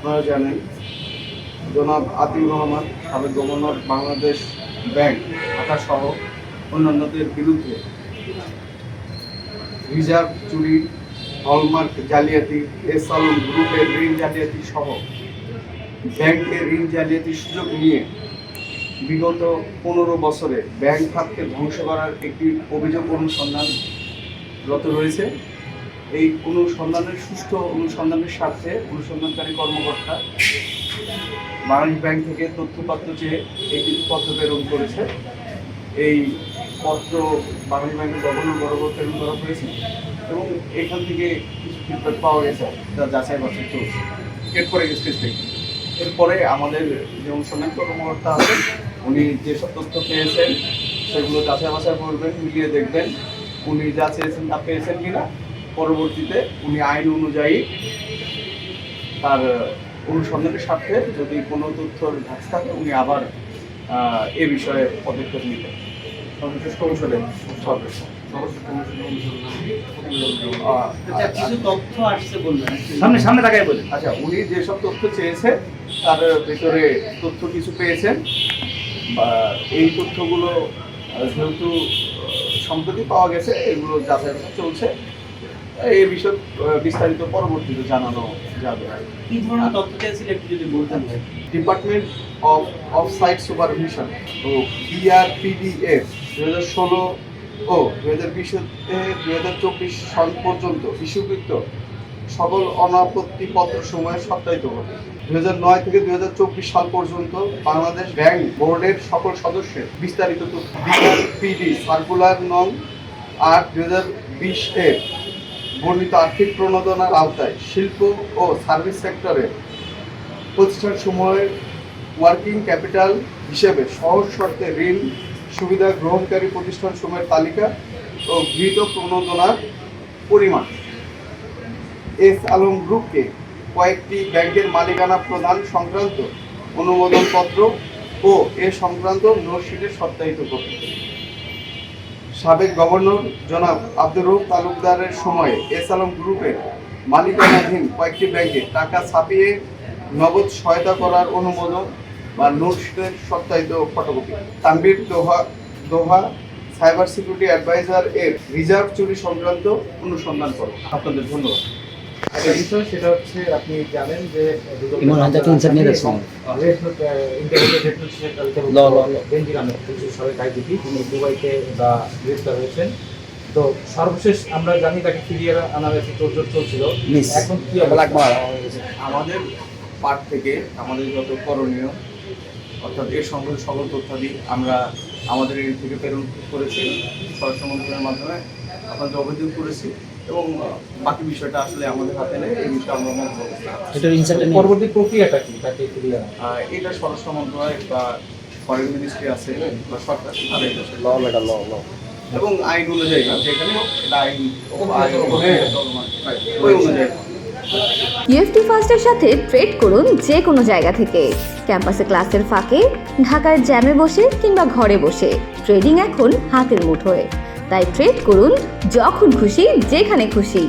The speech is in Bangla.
আপনারা জানেন জনাব আতিউর রহমান সাবেক গভর্নর বাংলাদেশ ব্যাংক ঢাকা সহ অন্যান্যদের বিরুদ্ধে রিজার্ভ চুরি, হলমার্ক জালিয়াতি, এস আলম গ্রুপের ঋণ জালিয়াতি সহ ব্যাংকের ঋণ জালিয়াতির সুযোগ নিয়ে বিগত 15 বছরে ব্যাংক খাতকে ধ্বংস করার একটি অভিযোগ অনুসন্ধানরত রয়েছে। এই অনুসন্ধানের সুষ্ঠু অনুসন্ধানের স্বার্থে অনুসন্ধানকারী কর্মকর্তা বাংলাদেশ ব্যাংক থেকে তথ্যপত্র চেয়ে একটি পত্র প্রেরণ করেছে। এই পত্র বাংলাদেশ ব্যাংকের গভর্নর বরাবর প্রেরণ করা হয়েছে এবং এখান থেকে কিছু ফিডব্যাক পাওয়া গেছে, যা যাচাই বাছাই চলছে। এরপরে আমাদের যে অনুসন্ধান কর্মকর্তা আছেন উনি যেসব তথ্য পেয়েছেন সেগুলো যাচাই বাছাই করবেন, মিলিয়ে দেখবেন উনি যা চেয়েছেন তা পেয়েছেন কিনা। পরবর্তীতে উনি আইন অনুযায়ী তার অনুসন্ধানের স্বার্থে যদি কোনো তথ্যর ঘাটতি থাকে উনি আবার এ বিষয়ে পদক্ষেপ নেবেন। সর্বশেষ কৌশলে কিছু তথ্য আসছে বলবেন, সামনে তাকাই বলেন। আচ্ছা, উনি যেসব তথ্য চেয়েছে তার ভেতরে তথ্য কিছু পেয়েছেন বা এই তথ্যগুলো যেহেতু সম্প্রতি পাওয়া গেছে এগুলো যাচাই চলছে। এই বিষয়ে বিস্তারিত পরবর্তীতে জানানো যাবে। কি ধরনের তথ্য চেয়েছিল একটু যদি বলতেন। ডিপার্টমেন্ট অফ সাইট সুপারভিশন ও BRPDF 2016 ও 2020-2024 সাল পর্যন্ত ইস্যুকৃত সকল অনাপত্তিপত্র সময়ে সত্যায়িত হবে। 2009 থেকে 2024 সাল পর্যন্ত বাংলাদেশ ব্যাংক বোর্ডের সকল সদস্যের বিস্তারিত তথ্য BRPD সার্কুলার নং 8/2020 এর বর্ণিত আর্থিক প্রণোদনার আওতায় শিল্প ও সার্ভিস সেক্টরের প্রতিষ্ঠানসমূহের ওয়ার্কিং ক্যাপিটাল হিসেবে সহজ শর্তে ঋণ সুবিধা গ্রহণকারী প্রতিষ্ঠানসমূহের তালিকা ও গৃহীত প্রণোদনার পরিমাণ। এস আলম গ্রুপকে কয়েকটি ব্যাংকের মালিকানা প্রদান সংক্রান্ত অনুমোদনপত্র ও এ সংক্রান্ত নোটশিটের সত্যায়িত করতে। সাবেক গভর্নর জনাব আব্দুর রউফ তালুকদারের সময়ে এস আলম গ্রুপের মালিকানাধীন কয়েকটি ব্যাংকে টাকা ছাপিয়ে নগদ সহায়তা করার অনুমোদন বা নোটশিটের সত্যায়িত ফটোকপি। তানভীর দোহা সাইবার সিকিউরিটি অ্যাডভাইজার এর রিজার্ভ চুরি সংক্রান্ত অনুসন্ধান করো। আপনাদের ধন্যবাদ। একটা বিষয় সেটা হচ্ছে আপনি জানেন যে দুবাইতে বা গ্রেফতার হয়েছেন। তো সর্বশেষ আমরা জানি তাকে ফিরিয়ে আনার একটি তোড়জোড় চলছিল। এখন কি আমাদের পার্ট থেকে আমাদের যত করণীয় অর্থাৎ এর সঙ্গে সকল তথ্যাদি আমরা আমাদের এর থেকে প্রেরণ করেছি, স্বরাষ্ট্র মন্ত্রণালয়ের মাধ্যমে আপনাদের অভিযোগ করেছি এবং বাকি বিষয়টা আসলে আমাদের হাতে নেই। এই বিষয়ে আমরা পরবর্তী প্রক্রিয়াটা কি তাকে ফিরিয়ে আনা? এটা স্বরাষ্ট্র মন্ত্রণালয় বা ফরেন মিনিস্ট্রি আছে বা সরকার এবং আইন অনুযায়ী যেখানে আইন ওই অনুযায়ী। ইউএফটি ফার্স্টের সাথে ট্রেড করুন যে কোনো জায়গা থেকে। ক্যাম্পাসে ক্লাসের ফাঁকে, ঢাকার জ্যামে বসে কিংবা ঘরে বসে ট্রেডিং এখন হাতের মুঠোয়। তাই ট্রেড করুন যখন খুশি যেখানে খুশি।